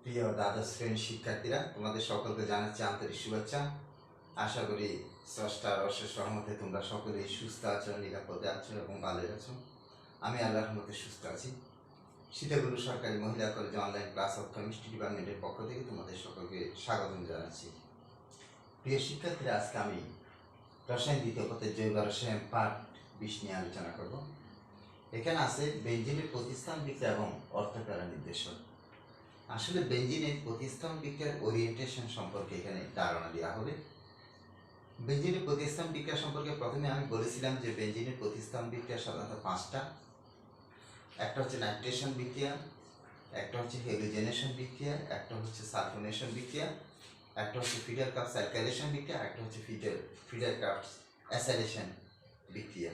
প্রিয় দ্বাদশ শ্রেণীর শিক্ষার্থীরা, তোমাদের সকলকে জানাচ্ছি আন্তরিক শুভেচ্ছা। আশা করি স্রষ্টার অশেষ রহমতে তোমরা সকলেই সুস্থ আছো, নিরাপদে আছো এবং ভালোই আছো। আমি আল্লাহর রহমতে সুস্থ আছি। সীতাগুরু সরকারি মহিলা কলেজে অনলাইন ক্লাস অফ কেমিস্ট্রি ডিপার্টমেন্টের পক্ষ থেকে তোমাদের সকলকে স্বাগতম জানাচ্ছি। প্রিয় শিক্ষার্থীরা, আজকে আমি রসায়ন দ্বিতীয় পথের জৈব রসায়ন পার্ট 20 নিয়ে আলোচনা করব। এখানে আছে বেঞ্জিনের প্রতিস্থান বিক্রিয়া এবং অর্থকারণ নির্দেশক। আসলে বেঞ্জিনের প্রতিস্থান বিক্রিয়ার ওরিয়েন্টেশন সম্পর্কে এখানে ধারণা দেওয়া হবে। বেঞ্জিনের প্রতিস্থান বিক্রিয়া সম্পর্কে প্রথমে আমি বলেছিলাম যে বেঞ্জিনের প্রতিস্থান বিক্রিয়া সাধারণত 5টা। একটা হচ্ছে নাইট্রেশন বিক্রিয়া, একটা হচ্ছে হেলোজেনেশন বিক্রিয়া, একটা হচ্ছে সালফোনেশন বিক্রিয়া, একটা হচ্ছে ফিডার কাপস অ্যালকাইলেশন বিক্রিয়া, একটা হচ্ছে ফিডার কাপস অ্যাসাইলেশন বিক্রিয়া।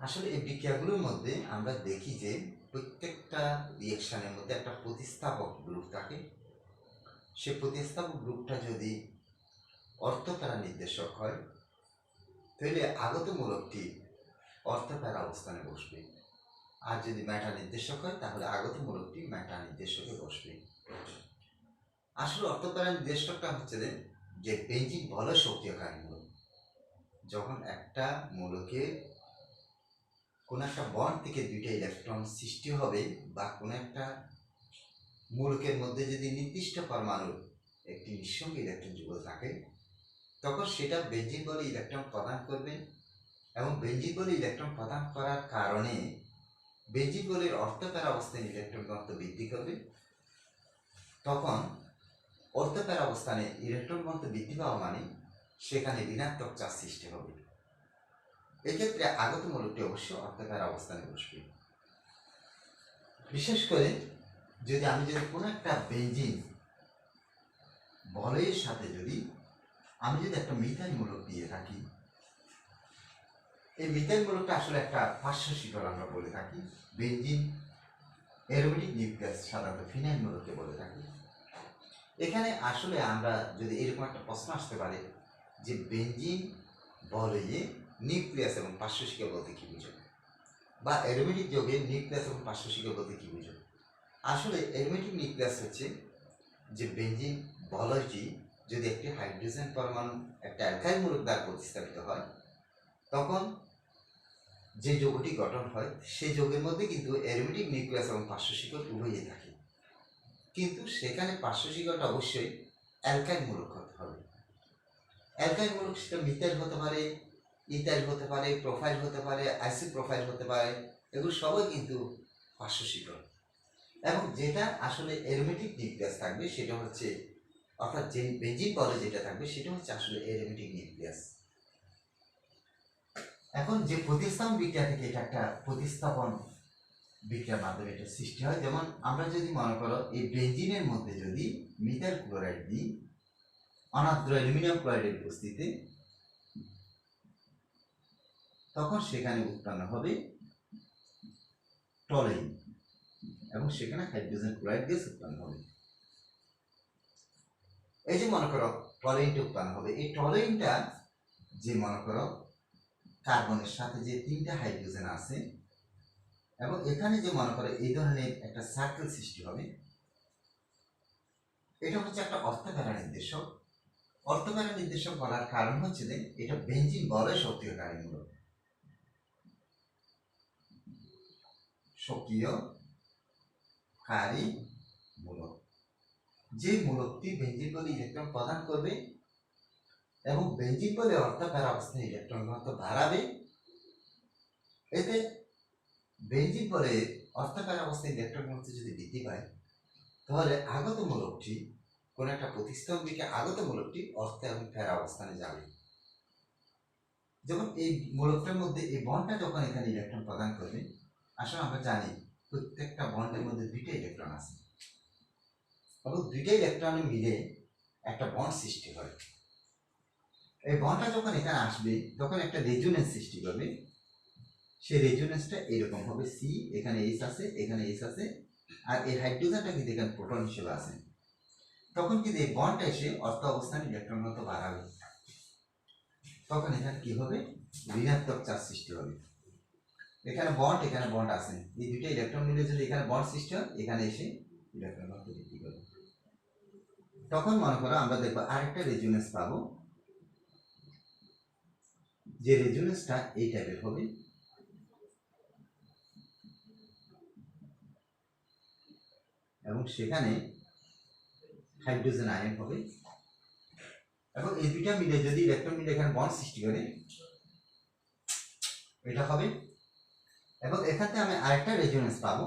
আসলে এই বিক্রিয়াগুলোর মধ্যে আমরা দেখি যে প্রত্যেকটা রিয়েকশনের মধ্যে একটা প্রতিস্থাপক গ্রুপ থাকে। সে প্রতিস্থাপক গ্রুপটা যদি অর্থপ্যারা নির্দেশক হয় তাহলে আগত মূলকটি অর্থপ্যারা অবস্থানে বসবে, আর যদি মেটা নির্দেশক হয় তাহলে আগত মূলকটি মেটা নির্দেশকে বসবে। আসলে অর্থপ্যারা নির্দেশকটা হচ্ছে যে বেঞ্জিন বলয় সক্রিয়কারী মূলক। যখন একটা মূলকে কোনো একটা বন্ড থেকে 2টা ইলেকট্রন সৃষ্টি হবে বা কোনো একটা মূলকের মধ্যে যদি নির্দিষ্ট পরমাণুর একটি নিঃসঙ্গ ইলেকট্রন যুগল থাকে, তখন সেটা বেঞ্জিন বলে ইলেকট্রন প্রদান করবে এবং বেঞ্জিন বলে ইলেকট্রন প্রদান করার কারণে বেঞ্জিন বলের অর্থপ্যারা অবস্থানে ইলেকট্রন ঘনত্ব বৃদ্ধি করবে। তখন অর্থপ্যারা অবস্থানে ইলেকট্রন ঘনত্ব বৃদ্ধি পাওয়া মানে সেখানে ঋণাত্মক চার্জ সৃষ্টি হবে। এক্ষেত্রে আগত মূলকটি অবশ্যই অর্থপ্যারা অবস্থানে বসবে। বিশেষ করে আমি যদি কোনো একটা বেঞ্জিন বলয়ের সাথে আমি যদি একটা মিথাইল মূলক দিয়ে থাকি, এই মিথাইল মূলকটা আসলে একটা পার্শ্ব শিকড় আমরা বলে থাকি। বেঞ্জিন অ্যারোমেটিক নিউক্লিয়াস সাধারণত ফিনাইল মূলককে বলে থাকি। এখানে আসলে আমরা যদি এরকম একটা প্রশ্ন আসতে পারে যে বেঞ্জিন বলয়ে নিউক্লিয়াস এবং পার্শ্ব শিকড় বলতে কি বুঝো, বা অ্যারোমেটিক যৌগে নিউক্লিয়াস এবং পার্শ্ব শিকড় বলতে কি বুঝো। আসলে অ্যারোমেটিক নিউক্লিয়াস হচ্ছে যে বেঞ্জিন বলয়টি যদি একটি হাইড্রোজেন পরমাণু একটা অ্যালকাইল মূলক দ্বারা প্রতিস্থাপিত হয়, তখন যে যৌগটি গঠন হয় সেই যৌগের মধ্যে কিন্তু অ্যারোমেটিক নিউক্লিয়াস এবং পার্শ্ব শিকড় উভয়ই থাকে, কিন্তু সেখানে পার্শ্ব শিকড়টা অবশ্যই অ্যালকাইল মূলক হতে হবে। অ্যালকাইল মূলক সেটা মিথাইল হতে পারে, ইথাইল হতে পারে, প্রোফাইল হতে পারে, আইসি প্রোফাইল হতে পারে, এগুলো সবই কিন্তু পার্শ্ব শিকড়। এবং যেটা আসলে অ্যারোমেটিক নিউক্লিয়াস থাকবে সেটা হচ্ছে, অর্থাৎ যে বেঞ্জিন বলে যেটা থাকবে সেটা হচ্ছে আসলে অ্যারোমেটিক নিউক্লিয়াস। এখন যে প্রতিস্থাপন বিক্রিয়া থেকে এটা একটা প্রতিস্থাপন বিক্রিয়ার মাধ্যমে এটা সৃষ্টি হয়। যেমন আমরা যদি মনে করো এই বেঞ্জিনের মধ্যে যদি মিথাইল ক্লোরাইড দিই অনার্দ্র অ্যালুমিনিয়াম ক্লোরাইডের উপস্থিতিতে, তখন সেখানে উৎপন্ন হবে টলেইন এবং সেখানে হাইড্রোজেন ক্লোরাইড গ্যাস উৎপন্ন হবে। এই যে মনে করো টলেইনটা উৎপন্ন হবে, এই টলেইনটা যে মনে করো কার্বনের সাথে যে 3টা হাইড্রোজেন আছে এবং এখানে যে মনে করো এই ধরনের একটা সার্কেল সৃষ্টি হবে, এটা হচ্ছে একটা অর্থপ্যারা নির্দেশক। অর্থপ্যারা নির্দেশক বলার কারণ হচ্ছে যে এটা বেঞ্জিন বলয় সক্রিয়কারী মূলক। সক্রিয়কারী মূলক যে মূলকটি বেঞ্জিন বলে ইলেকট্রন প্রদান করবে এবং বেঞ্জিন বলে অর্থপ্যারা অবস্থায় ইলেকট্রন ঘনত্ব বাড়াবে। এতে বেঞ্জিন বলে অর্থপ্যারা অবস্থায় ইলেকট্রন ঘনত্ব যদি বৃদ্ধি পায়, তাহলে আগত মূলকটি কোন একটা প্রতিস্থাপন দিকে আগত মূলকটি অর্থ এবং প্যারা অবস্থানে যাবে। যেমন এই মূলকটার মধ্যে এই বন্ডটা যখন এখানে ইলেকট্রন প্রদান করবে, আসলে আমরা জানি প্রত্যেকটা বন্ডের মধ্যে 2টা ইলেকট্রন আছে এবং 2টা ইলেকট্রন মিলে একটা বন্ড সৃষ্টি হয়। এই বন্ডটা যখন এখানে আসবে তখন একটা রেজোনেন্স সৃষ্টি করবে। সেই রেজোনেন্সটা এরকম হবে, সি এখানে এইচ আছে, এখানে এইচ আছে, আর এই হাইড্রোজেনটা কিন্তু এখানে প্রোটন হিসেবে আছে। তখন কিন্তু এই বন্ডটা এসে অর্থ অবস্থানে ইলেকট্রন ঘনত্ব বাড়াবে, তখন এখানে কি হবে, ঋণাত্মক চার্জ সৃষ্টি হবে। এখানে বন্ড আছে, এই 2টা ইলেকট্রন মিলে যদি এখানে বন্ড সৃষ্টি হয়, এখানে এসে ইলেকট্রন ঘনত্ব বৃদ্ধি করবে। তখন মনে করো আমরা দেখবো আরেকটা রেজোনেন্স পাবো, যে রেজোনেন্সটা এই টাইপের হবে, এবং সেখানে হাইড্রোজেন আয়ন হবে, এবং এই দুইটা মিলে যদি ইলেকট্রন মিলে এখানে বন্ড সৃষ্টি করে এটা হবে। এবং এখান থেকে আমি আরেকটা রেজোনেন্স পাবো,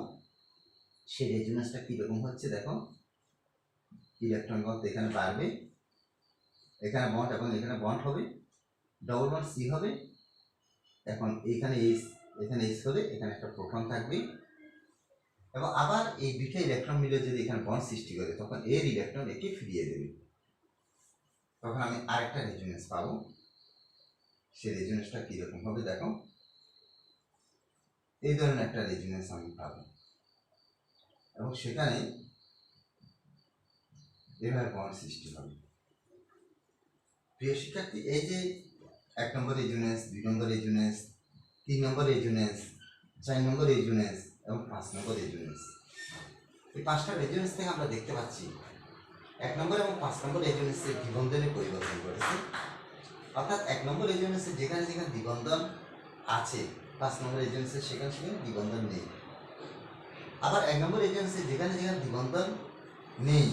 সেই রেজোনেন্সটা কিরকম হচ্ছে দেখো, ইলেকট্রন ঘনত্ব এখানে বাড়বে, এখানে বন্ড এবং এখানে বন্ড হবে, ডবল বন্ড সি হবে, এখন এইখানে এইচ, এখানে এইচ হবে, এখানে একটা প্রোটন থাকবে, এবং আবার এই দুইটা ইলেকট্রন মিলে যদি এখানে বন্ড সৃষ্টি করে তখন এর ইলেকট্রন একে ফিরিয়ে দেবে, তখন আমি আরেকটা রেজোনেন্স পাবো। সেই রেজোনেন্সটা কিরকম হবে দেখো, এই ধরনের একটা রেজোনেন্স আমি পাবো, এবং সেখানে এভাবে বন্ড সৃষ্টি হবে। প্রিয় শিক্ষার্থী, এই যে 1 নম্বর রেজোনেন্স, 2 নম্বর রেজোনেন্স, 3 নম্বর রেজোনেন্স, 4 নম্বর রেজোনেন্স এবং 5 নম্বর রেজোনেন্স, এই 5টা রেজোনেন্স থেকে আমরা দেখতে পাচ্ছি 1 নম্বর এবং 5 নম্বর রেজোনেন্সের দ্বিবন্ধনে পরিবর্তন করেছে। অর্থাৎ 1 নম্বর রেজোনেন্সে যেখানে যেখানে দ্বিবন্ধন আছে 5 নম্বর রেজোনেন্সে সেখানে সেখানে দ্বিবন্ধন নেই। আবার 1 নম্বর রেজোনেন্সে যেখানে যেখানে দ্বিবন্ধন নেই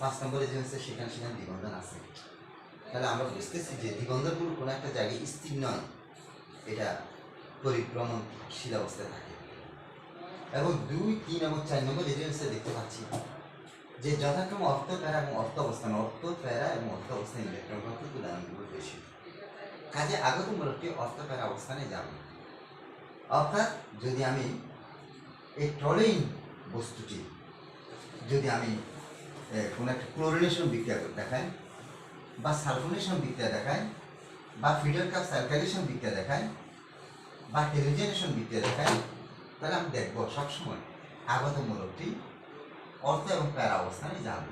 5 নম্বর রেজোনেন্সে সেখানে সেখানে দ্বিবন্ধন আছে। তাহলে আমরা বুঝতেছি যে দ্বিবন্ধনগুলো কোনো একটা জায়গায় স্থির নয়, এটা পরিভ্রমণশীল অবস্থায় থাকে। এবং 2, 3 এবং 4 নম্বর রেজোনেন্সে দেখতে পাচ্ছি যে যথাক্রমে অর্থ প্যারা এবং অর্থ অবস্থান, অর্থ প্যারা এবং অর্থ অবস্থান ইলেকট্রন ঘনত্ব তুলনামূলক বেশি, কাজে আগত মূলকটি অর্থ প্যারা অবস্থানে যাবে। অর্থাৎ যদি আমি এই টলিন বস্তুটি যদি আমি কোনো একটা ক্লোরিনেশন বিক্রিয়া দেখাই, বা সালফোনেশন বিক্রিয়া দেখাই, বা ফিডার কাপ সার্কুলেশন বিক্রিয়া দেখাই, বা হেলোজেনেশন বিক্রিয়া দেখাই, তাহলে আমি দেখবো সবসময় আগত মূলকটি অর্থ এবং প্যারা অবস্থানে যাবে।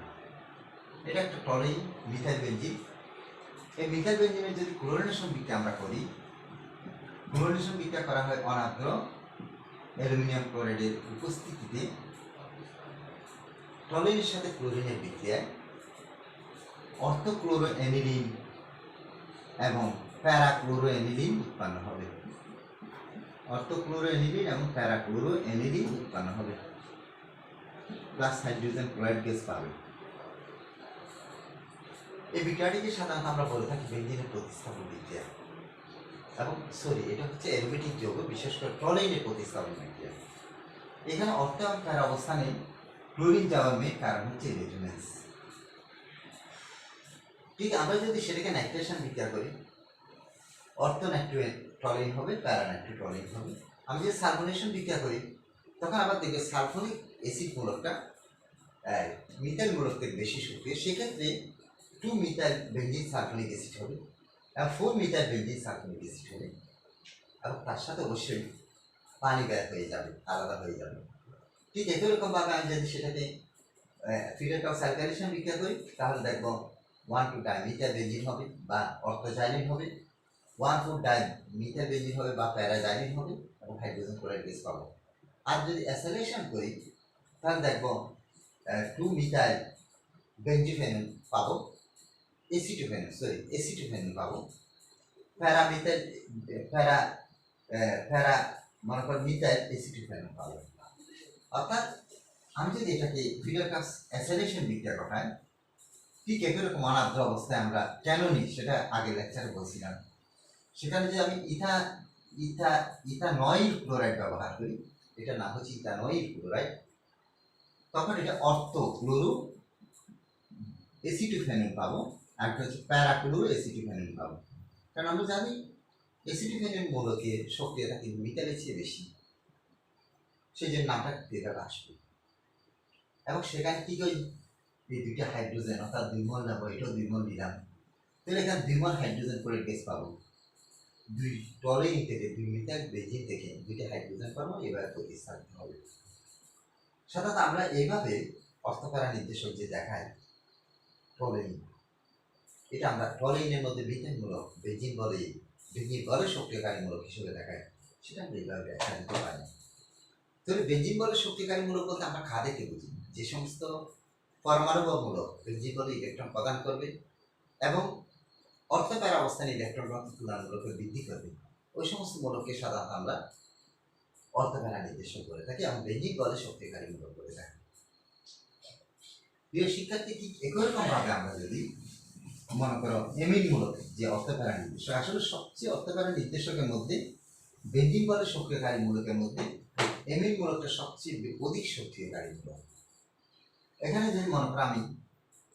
এটা একটা টলিন মিথাইল বেনজিন। এই মিথাইল বেনজিনের যদি ক্লোরিনেশন বিক্রিয়া আমরা করি, ক্লোরিনেশন বিক্রিয়া করা হয় অনার্দ্র অ্যালুমিনিয়াম ক্লোরাইডের উপস্থিতিতে, টলিনের সাথে ক্লোরিনের বিক্রিয়ায় অর্থক্লোরো অ্যানিলিন এবং প্যারাক্লোরো অ্যানিলিন উৎপন্ন হবে, অর্থক্লোরো অ্যানিলিন এবং প্যারাক্লোরো অ্যানিলিন উৎপন্ন হবে, প্লাস হাইড্রোজেন ক্লোরাইড গ্যাস পাবে। এই বিক্রিয়াটিকে সাধারণত আমরা বলে থাকি বেনজিনের প্রতিস্থাপন বিক্রিয়া, এবং এটা হচ্ছে অ্যারোমেটিক যৌগ, বিশেষ করে টলিনের প্রতিস্থাপন বিক্রিয়া। এখানে অর্থ এবং প্যারা অবস্থানে ক্লোরিন যাওয়ার মেন কারণ হচ্ছে রেজোনেন্স। ঠিক আমরা যদি সেটাকে নাইট্রেশন বিক্রিয়া করি, অর্থ নাইট্রোটলিন হবে, প্যারা নাইট্রোটলিন হবে। আমি যদি সালফোনেশন বিক্রিয়া করি তখন আবার দেখবে সালফোনিক অ্যাসিড মূলকটা মিথাইল মূলক থেকে বেশি সক্রিয়, সেক্ষেত্রে 2 মিথাইল বেনজিন সালফোনিক অ্যাসিড হবে, এবং 4 মিথাইল বেনজিন সালফোনিক অ্যাসিড হবে, এবং তার সাথে অবশ্যই পানি গায়ে হয়ে যাবে, আলাদা হয়ে যাবে। ঠিক একই রকমভাবে আমি যদি সেটাকে ফিডার কাপ সার্কুলেশন বিক্রিয়া করি তাহলে দেখবো 1,2 ডাইমিথাইল বেনজিন হবে বা অর্থোজাইলিন হবে, 1,4 ডাইমিথাইল বেনজিন হবে বা প্যারাজাইলিন হবে, এবং হাইড্রোজেন ক্লোরাইড গ্যাস পাবো। আর যদি অ্যাসিলেশন করি তাহলে দেখবো 2 মিথাইল বেনজিফেনল পাবো, এসিটোফেনল পাবো, প্যারামিথাইল প্যারা মনে কর মিথাইল এসিটোফেনল পাবো। অর্থাৎ আমি যদি এটাকে ফিডার কাপ অ্যাসিলেশন বিক্রিয়া ঘটাই, ঠিক একই রকম অনার্দ্র অবস্থায় আমরা কেন নিই সেটা আগের লেকচারে বলছিলাম। সেখানে যদি আমি ইথানয়েল ক্লোরাইড ব্যবহার করি, এটা নাম হচ্ছে ইথানয়েল ক্লোরাইড, তখন এটা অর্থক্লোরো এসিটোফেনল পাবো, আর একটা হচ্ছে প্যারাক্লোরো এসিটোফেনল পাবো। কারণ আমরা জানি এসিটোফেনল মূলকের সক্রিয়তা কিন্তু মিথাইলের চেয়ে বেশি, সেই জন্য নামটা এভাবে আসবে। এবং সেখানে কি করি, এই দুইটা হাইড্রোজেন অর্থাৎ 2 মোল নেবো, এটাও 2 মোল নিলাম, তাহলে এখানে 2 মোল হাইড্রোজেন ক্লোরাইড গ্যাস পাবো। 2 টলিন থেকে 2 মিথাইল বেনজিন থেকে 2টা হাইড্রোজেন পাবো, এভাবে প্রতিস্থাপিত হবে। সাধারণত আমরা এইভাবে অর্থপ্যারা নির্দেশক যে দেখায় টলিন, এটা আমরা টলিনের মধ্যে মিথাইল মূলক বেনজিন বলে সক্রিয়কারী মূলক হিসেবে দেখায়, সেটা আমরা এইভাবে ব্যাখ্যা দিতে পারি। তাহলে বেনজিন বলে শক্তিকারী মূলক বলতে আমরা দেখে বুঝি, যে সমস্ত পরমাণু বা মূলক বেঞ্জিন ইলেকট্রন প্রদান করবে এবং অর্থপ্যারা অবস্থানে ইলেকট্রন ঘনত্ব তুলনামূলক বৃদ্ধি করবে, ওই সমস্ত মূলককে সাধারণত আমরা অর্থপ্যারা নির্দেশক বলে থাকি এবং বেঞ্জিন বলে শক্তিকারী মূলক বলে থাকি। প্রিয় শিক্ষার্থী, ঠিক একই রকম ভাবে আমরা যদি মনে করো এমিন মূলক যে অর্থপ্যারা নির্দেশক, আসলে সবচেয়ে অর্থপ্যারা নির্দেশকের মধ্যে বেঞ্জিন বলে সক্রিয়কারী মূলকের মধ্যে এমিন মূলকটা সবচেয়ে অধিক সক্রিয়কারী মূলক। এখানে যদি মনে করো আমি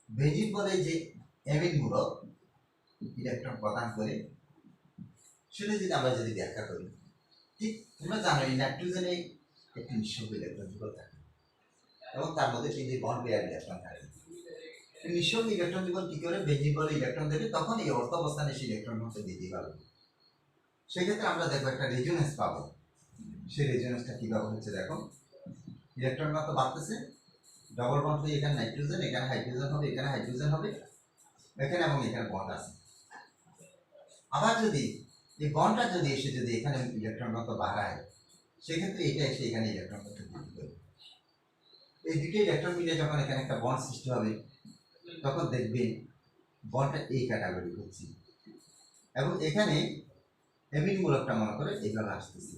বেঞ্জিন বলে যে এমিন মূলক ইলেকট্রন প্রদান করে, সেটা যদি আমরা ব্যাখ্যা করি, ঠিক তোমরা জানো এই নাইট্রোজেনে একটি নিঃসঙ্গ ইলেকট্রন যুগল থাকে এবং তার মধ্যে তিনটি বন্ড পেয়ার ইলেকট্রন থাকে। নিঃসঙ্গ ইলেকট্রন যুগল কি করে বেঞ্জিন বলে ইলেকট্রন দেবে, তখন এই অর্থ অবস্থানে সেই ইলেকট্রন ঘনত্ব বৃদ্ধি পাবে। সেক্ষেত্রে আমরা দেখবো একটা রেজোনেন্স পাবো। সেই রেজোনেন্সটা কিভাবে হচ্ছে দেখো, ইলেকট্রন ঘনত্ব বাড়তেছে, ডবল বন্ড হয়ে এখানে নাইট্রোজেন, এখানে হাইড্রোজেন হবে, এখানে হাইড্রোজেন হবে, এখানে এবং এখানে বন্ড আছে। আবার যদি এই বন্ডটা এসে এখানে ইলেকট্রন ঘনত্ব বাড়ায়, সেক্ষেত্রে এটা এসে এখানে ইলেকট্রন ঘনত্ব বৃদ্ধি করবে। এই দুটো ইলেকট্রন মিলে যখন এখানে একটা বন্ড সৃষ্টি হবে, তখন দেখবে বন্ডটা এই ক্যাটাগরি হচ্ছে এবং এখানে এমিন মূলকটা মনে করে এইভাবে আসতেছে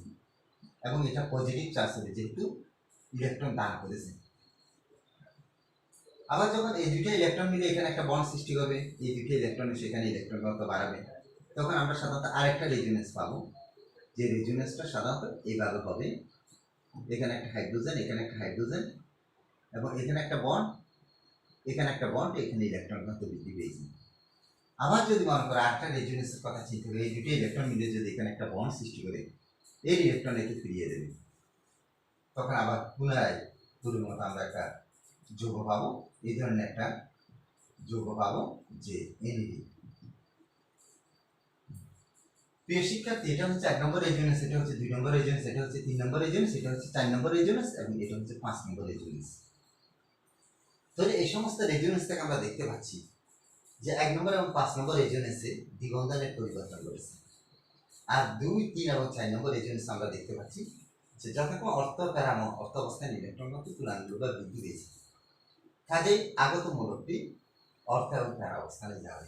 এবং এটা পজিটিভ চার্জ হবে যেহেতু ইলেকট্রন দান করেছে। আবার যখন এই দুটো ইলেকট্রন মিলে এখানে একটা বন্ড সৃষ্টি হবে, এই দুটো ইলেকট্রন সেখানে ইলেকট্রন ঘনত্ব বাড়াবে, তখন আমরা সাধারণত আরেকটা রেজোনেন্স পাবো। যে রেজোনেন্সটা সাধারণত এইভাবে হবে, এখানে একটা হাইড্রোজেন, এখানে একটা হাইড্রোজেন এবং এখানে একটা বন্ড, এখানে একটা বন্ড, এখানে ইলেকট্রন ঘনত্ব বৃদ্ধি পেয়েছে। আবার যদি মনে করো আরেকটা রেজোনেন্সের কথা চিন্তা করি, এই দুটো ইলেকট্রন মিলে এখানে একটা বন্ড সৃষ্টি করে এই ইলেকট্রন একে ফিরিয়ে দেবে, তখন আবার পুনরায় পুরোর মতো আমরা একটা যৌগ পাবো, এই ধরনের একটা যৌগ পাবো যে এনএডি। প্রিয় শিক্ষার্থী, এটা হচ্ছে 1 নম্বর রেজোনেন্স, এটা হচ্ছে 2 নম্বর রেজোনেন্স, এটা হচ্ছে 3 নম্বর রেজোনেন্স, এটা হচ্ছে 4 নম্বর রেজোনেন্স এবং এটা হচ্ছে 5 নম্বর রেজোনেন্স। তাহলে এই সমস্ত রেজোনেন্স থেকে আমরা দেখতে পাচ্ছি যে 1 নম্বর এবং 5 নম্বর রেজোনেন্সে দ্বিবন্ধনের পরিবর্তন করেছে, আর 2, 3 এবং 4 নম্বর রেজোনেন্স আমরা দেখতে পাচ্ছি যে যথাক্রমে অর্থ অবস্থায় ইলেকট্রন ঘনত্ব তুলনামূলকভাবে বৃদ্ধি পেয়েছে। কাজেই আগত মূলকটি অর্থ এবং প্যারা অবস্থানে যাবে।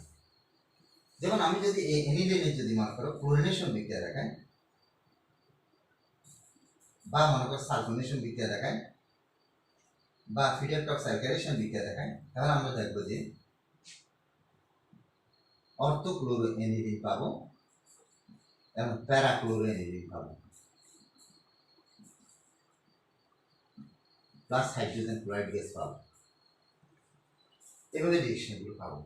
যেমন আমি যদি এই এনিলিনের মনে করো ক্লোরিনেশন বিক্রিয়া দেখাই বা মনে করো সালফোনেশন বিক্রিয়া দেখাই বা ফিডার টক্সাইকেশন বিক্রিয়া দেখাই, তাহলে আমরা দেখবো যে অর্থক্লোরো এনিলিন পাবো এবং প্যারাক্লোরো এনিলিন পাবো, প্লাস হাইড্রোজেন ক্লোরাইড গ্যাস পাবো, এভাবে রিয়েকশনগুলো পাবো।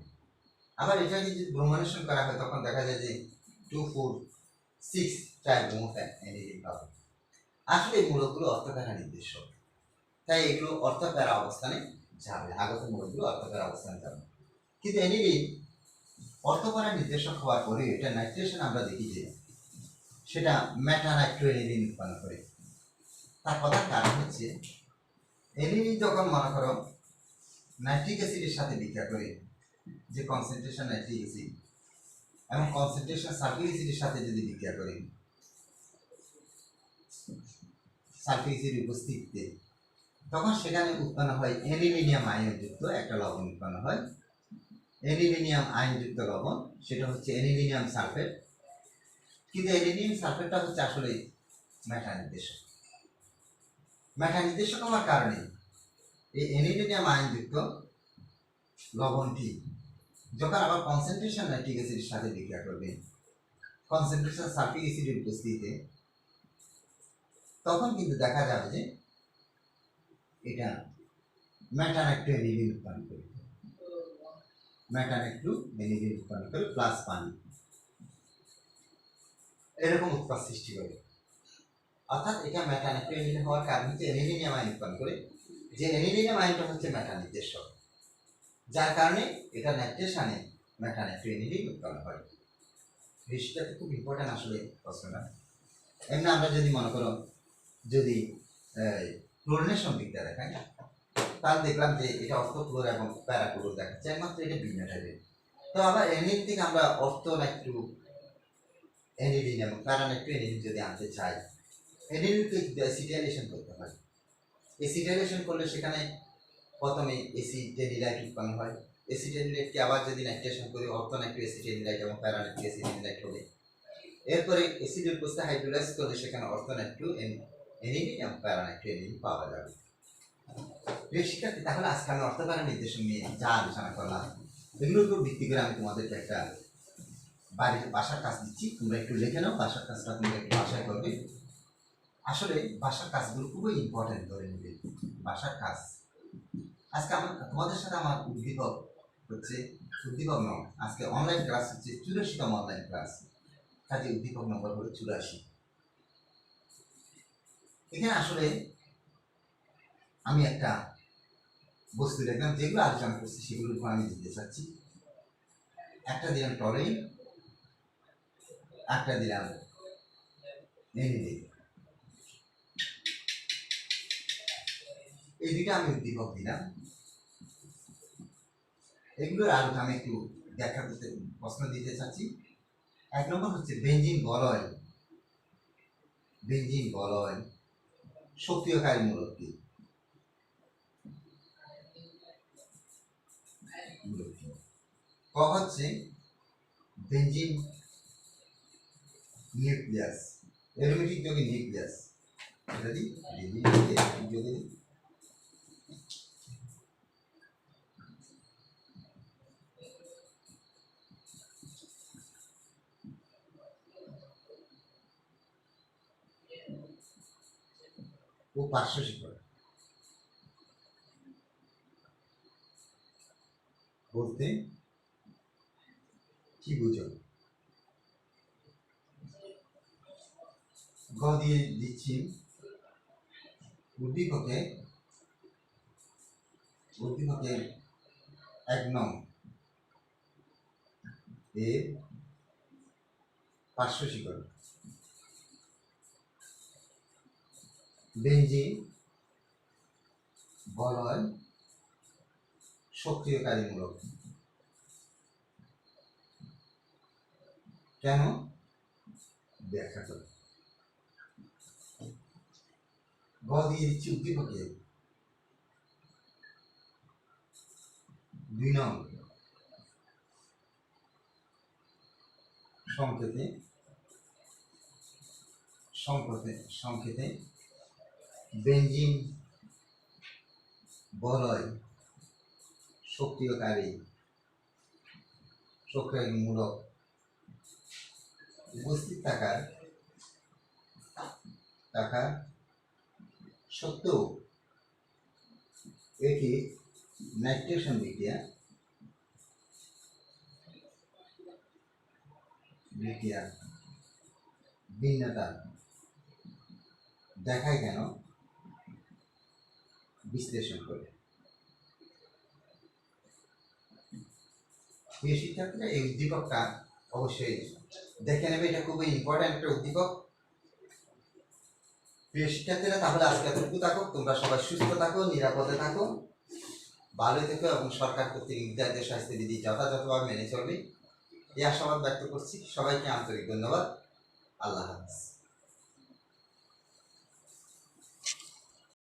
আবার এটা যদি ব্রোমানেশন করা হয়, তখন দেখা যায় যে 2, 4, 6 ট্রাইব্রোমো এনিলিন পাবো। আসলে এই মূলকগুলো অর্থপ্যারা নির্দেশক, তাই এগুলো অর্থপ্যারা অবস্থানে যাবে, আগত মূলকগুলো অর্থপ্যারা অবস্থানে যাবে। কিন্তু এনিলিন অর্থপ্যারা নির্দেশক হওয়ার পরে এটা নাইট্রেশন আমরা দেখি যে সেটা মেটানাইট্রোএনিলিন উৎপন্ন করে। তার কথার কারণ হচ্ছে এনিলিন যখন মনে করো নাইট্রিক অ্যাসিডের সাথে বিক্রিয়া করে, যে কনসেন্ট্রেশন নাইট্রিক অ্যাসিড এবং কনসেন্ট্রেশন সালফিক অ্যাসিডের সাথে যদি বিক্রিয়া করে, সালফিক অ্যাসিড উপস্থিতিতে, তখন সেখানে উৎপন্ন হয় অ্যানিলিনিয়াম আয়নযুক্ত একটা লবণ উৎপন্ন হয়। অ্যানিলিনিয়াম আয়নযুক্ত লবণ, সেটা হচ্ছে অ্যানিলিনিয়াম সালফেট। কিন্তু অ্যানিলিনিয়াম সালফেটটা হচ্ছে আসলে মেটা নির্দেশক। মেটা নির্দেশক হওয়ার কারণে এই অ্যানিলিনিয়াম আয়নযুক্ত লবণটি যখন আবার কনসেন্ট্রেশন নাইট্রিক অ্যাসিডের সাথে বিক্রিয়া করবে, কনসেন্ট্রেশন সালফিক অ্যাসিডের উপস্থিতিতে, তখন কিন্তু দেখা যাবে যে এটা মেটানাইট্রোএনিলিন উৎপন্ন করে, মেটানাইট্রোএনিলিন উৎপন্ন করে প্লাস পানি, এরকম উৎপাদ সৃষ্টি করে। অর্থাৎ এটা মেটানাইট্রোএনিলিন হওয়ার কারণ হচ্ছে অ্যানিলিনিয়াম আয়ন উৎপন্ন করে, যে অ্যানিলিনিয়াম আয়নটা হচ্ছে মেটা নির্দেশক, যার কারণে এটা নাইট্রেশনে মেটানাইট্রোএনিলিন উৎপন্ন হয়। বিষয়টা খুব ইম্পর্টেন্ট আসলে প্রশ্নটা। এমনি আমরা যদি মনে করো যদি ক্লোরিনেশন বিক্রিয়া দেখাই, তাহলে দেখলাম যে এটা অর্থক্লোর এবং প্যারাক্লোর দেখাচ্ছে, একমাত্র এটা ভিন্ন টাইপের। তো আবার এনিলিন থেকে আমরা অর্থনাইট্রো এনিলিন এবং প্যারানাইট্রো এনিলিন যদি আনতে চাই, এনিলিনকে অ্যাসিটাইলেশন করতে হয়। অ্যাসিটাইলেশন করলে সেখানে প্রথমে এসিটেনিলাইট উৎপন্ন হয়। এসিটেনিলাইটকে আবার যদি নাইট্রেশন করি অর্থোনাইট্রিক এসিটেনিলাইট এবং প্যারানাইট্রিক এসিটেনিলাইট হবে। এরপরে অ্যাসিডের উপস্থিতি হাইড্রোলাইজ করলে সেখানে অর্থোনাইট্রিক এনিডি এবং প্যারানাইট্রিক এনিডি পাওয়া যাবে। প্রিয় শিক্ষার্থী, তাহলে আজকে আমি অর্থকারণ নির্দেশন নিয়ে যা আলোচনা করলাম এগুলোর উপর ভিত্তি করে আমি তোমাদেরকে একটা বাড়ির বাসার কাজ দিচ্ছি, তোমরা একটু লিখে নাও। বাসার কাজটা তোমরা একটু বাসায় করবে। আসলে বাসার কাজগুলো খুবই ইম্পর্টেন্ট ধরে নেবে। বাসার কাজ আজকে আমার তোমাদের সাথে আমার উদ্দীপক হচ্ছে, উদ্দীপক নয়, আজকে অনলাইন ক্লাস হচ্ছে 84তম অনলাইন ক্লাস। কাজে উদ্দীপক নম্বর হলো 84। এখানে আসলে আমি একটা বস্তু দেখলাম, যেগুলো আলোচনা করছি সেগুলোর উপর আমি দিতে চাচ্ছি। একটা দিলাম টলিং, একটা দিলাম এনিডি। এই দুইটা আমি উদ্দীপক দিলাম। এগুলোর আরো আমি একটু ব্যাখ্যা করতে প্রশ্ন দিতে চাচ্ছি। 1 নম্বর হচ্ছে বেঞ্জিন বলয়। বেঞ্জিন বলয় সক্রিয়কারী মূলক কি? ক হচ্ছে বেঞ্জিন নিউক্লিয়াস, অ্যারোমেটিক যৌগের নিউক্লিয়াস। এটা দি বেঞ্জিন যৌগের ও পার্শ্ব শিকড় বলতে কি বুঝো? গ দিয়ে দিচ্ছি উদ্দীপকে 1 নং এর পার্শ্ব শিকড় বেঞ্জিন বলয় সক্রিয়কারী মূলক। কেন? ব্যাখ্যা করো। গ দিয়ে দিচ্ছি উদ্দীপকে 2 নং সংকেতে বেঞ্জিন বলয় সক্রিয়কারী মূলক উপস্থিত থাকা সত্ত্বেও এটি নাইট্রেশন বিক্রিয়া ভিন্নতা দেখায় কেন? বিশ্লেষণ করে। প্রিয় শিক্ষার্থীরা, এই উদ্দীপকটা অবশ্যই দেখে নেবে, এটা খুবই ইম্পর্টেন্ট একটা উদ্দীপক। প্রিয় শিক্ষার্থীরা, তাহলে আজকে এতটুকু থাকো। তোমরা সবাই সুস্থ থাকো, নিরাপদে থাকো, ভালো থেকো এবং সরকার কর্তৃক নির্ধারিত স্বাস্থ্যবিধি যথাযথভাবে মেনে চলবে এই আশাবাদ ব্যক্ত করছি। সবাইকে আন্তরিক ধন্যবাদ। আল্লাহ হাফেজ।